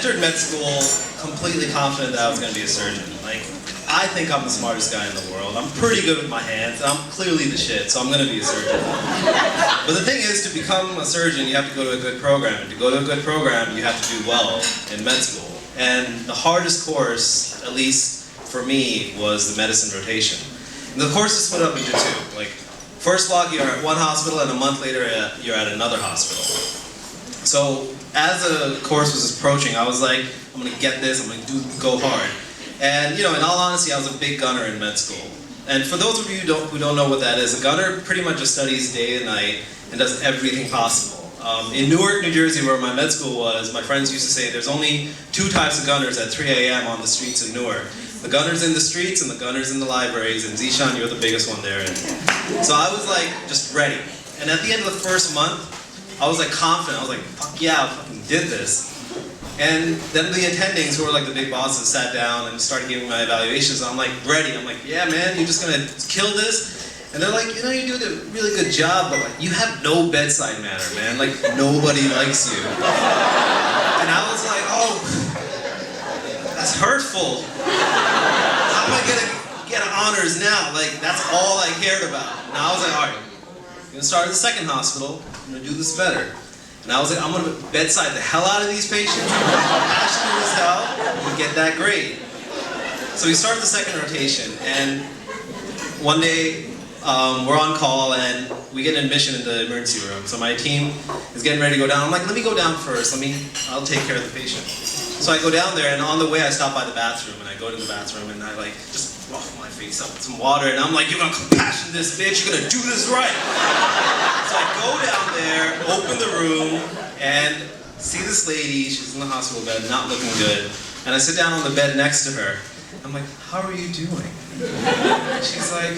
entered med school completely confident that I was going to be a surgeon. Like, I think I'm the smartest guy in the world. I'm pretty good with my hands, and I'm clearly the shit, so I'm going to be a surgeon. But the thing is, to become a surgeon, you have to go to a good program. And to go to a good program, you have to do well in med school. And the hardest course, at least for me, was the medicine rotation. And the course is split up into two. Like, first block, you're at one hospital, and a month later, you're at another hospital. So, as the course was approaching, I was like, I'm going to get this, I'm going to go hard. And, in all honesty, I was a big gunner in med school. And for those of you who don't know what that is, a gunner pretty much just studies day and night and does everything possible. In Newark, New Jersey, where my med school was, my friends used to say there's only two types of gunners at 3 a.m. on the streets in Newark. The gunners in the streets and the gunners in the libraries, and Zeeshan, you're the biggest one there. And so I was like, just ready. And at the end of the first month, I was like confident. I was like, fuck yeah, I fucking did this. And then the attendings, who were like the big bosses, sat down and started giving my evaluations. And I'm like, ready. I'm like, yeah, man, you're just gonna kill this. And they're like, you do a really good job, but like, you have no bedside manner, man. Like, nobody likes you. And I was like, oh, that's hurtful. How am I gonna get honors now? Like, that's all I cared about. And I was like, all right, I'm gonna start at the second hospital. I'm gonna do this better. And I was like, I'm gonna bedside the hell out of these patients. I'm gonna be passionate as hell and get that grade. So we started the second rotation, and one day we're on call and we get an admission in the emergency room. So my team is getting ready to go down. I'm like, let me go down first. I'll take care of the patient. So I go down there, and on the way I stop by the bathroom, and I go to the bathroom and I like just wash my face up with some water, and I'm like, you're gonna compassion this bitch, you're gonna do this right. So I go down there, open the room, and see this lady. She's in the hospital bed, not looking good. And I sit down on the bed next to her. I'm like, how are you doing? She's like,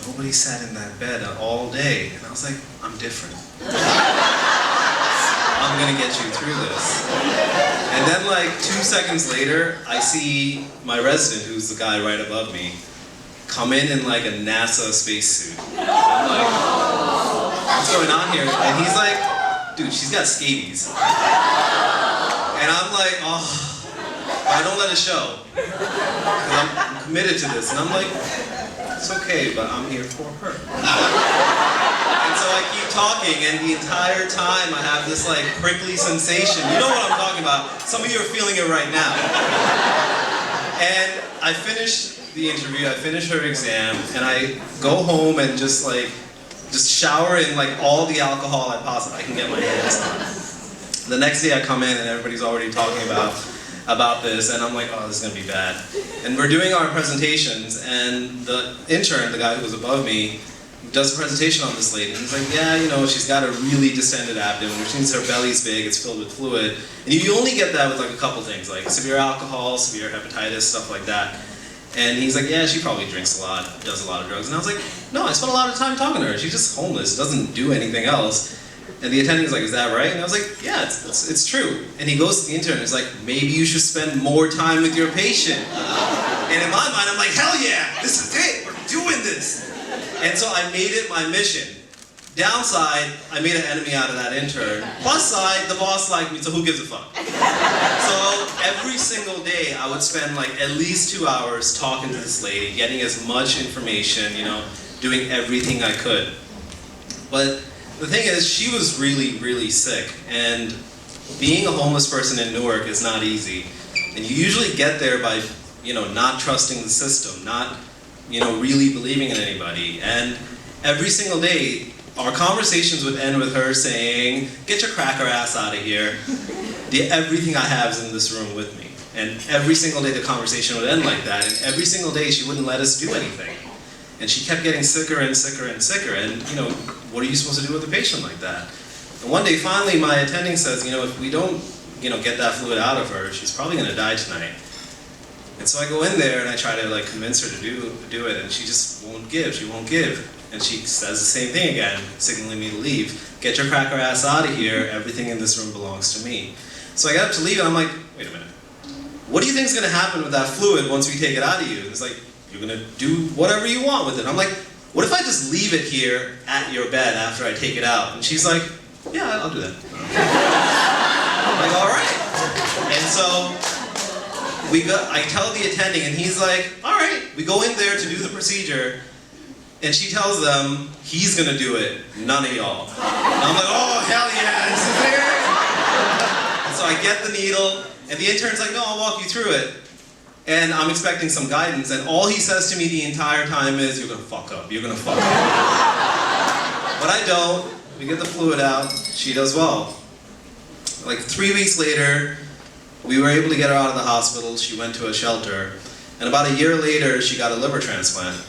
nobody sat in that bed all day. And I was like, I'm different. I'm gonna get you through this. And then like 2 seconds later, I see my resident, who's the guy right above me, come in like a NASA spacesuit. I'm like, what's going on here? And he's like, dude, she's got scabies. And I'm like, oh, I don't let it show. Because I'm committed to this. And I'm like, it's okay, but I'm here for her. And so I keep talking, and the entire time I have this like prickly sensation. You know what I'm talking about. Some of you are feeling it right now. And I finish the interview, I finish her exam, and I go home and just shower in like all the alcohol I can get my hands on. The next day I come in and everybody's already talking about this, and I'm like, oh, this is gonna be bad. And we're doing our presentations, and the intern, the guy who was above me, does a presentation on this lady. And he's like, yeah, she's got a really distended abdomen, which means her belly's big, it's filled with fluid. And you only get that with like a couple things, like severe alcohol, severe hepatitis, stuff like that. And he's like, yeah, she probably drinks a lot, does a lot of drugs. And I was like, no, I spent a lot of time talking to her. She's just homeless, doesn't do anything else. And the attending was like, is that right? And I was like, yeah, it's true. And he goes to the intern and he's like, maybe you should spend more time with your patient. And in my mind, I'm like, hell yeah, this is it, we're doing this. And so I made it my mission. Downside, I made an enemy out of that intern. Plus side, the boss liked me, so who gives a fuck? So every single day, I would spend like at least 2 hours talking to this lady, getting as much information, doing everything I could. But the thing is, she was really, really sick, and being a homeless person in Newark is not easy. And you usually get there by, not trusting the system, not, really believing in anybody. And every single day, our conversations would end with her saying, get your cracker ass out of here. Everything I have is in this room with me. And every single day the conversation would end like that, and every single day she wouldn't let us do anything. And she kept getting sicker and sicker and sicker, and what are you supposed to do with a patient like that? And one day, finally, my attending says, if we don't, get that fluid out of her, she's probably gonna die tonight. And so I go in there and I try to like convince her to do it, and she just won't give, she won't give. And she says the same thing again, signaling me to leave. Get your cracker ass out of here, everything in this room belongs to me. So I got up to leave and I'm like, wait a minute. What do you think is gonna happen with that fluid once we take it out of you? And it's like, you're gonna do whatever you want with it. I'm like, what if I just leave it here at your bed after I take it out? And she's like, yeah, I'll do that. I'm like, all right. And And so I tell the attending, and he's like, all right, we go in there to do the procedure, and she tells them, he's gonna do it, none of y'all. And I'm like, oh, hell yeah, this is it. And so I get the needle, and the intern's like, no, I'll walk you through it. And I'm expecting some guidance, and all he says to me the entire time is, you're gonna fuck up, you're gonna fuck up. But I don't. We get the fluid out, she does well. Like 3 weeks later, we were able to get her out of the hospital, she went to a shelter, and about a year later, she got a liver transplant.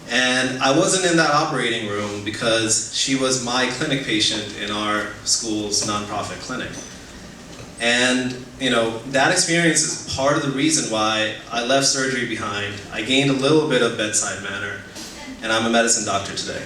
And I wasn't in that operating room because she was my clinic patient in our school's nonprofit clinic. And you know, that experience is part of the reason why I left surgery behind. I gained a little bit of bedside manner, and I'm a medicine doctor today.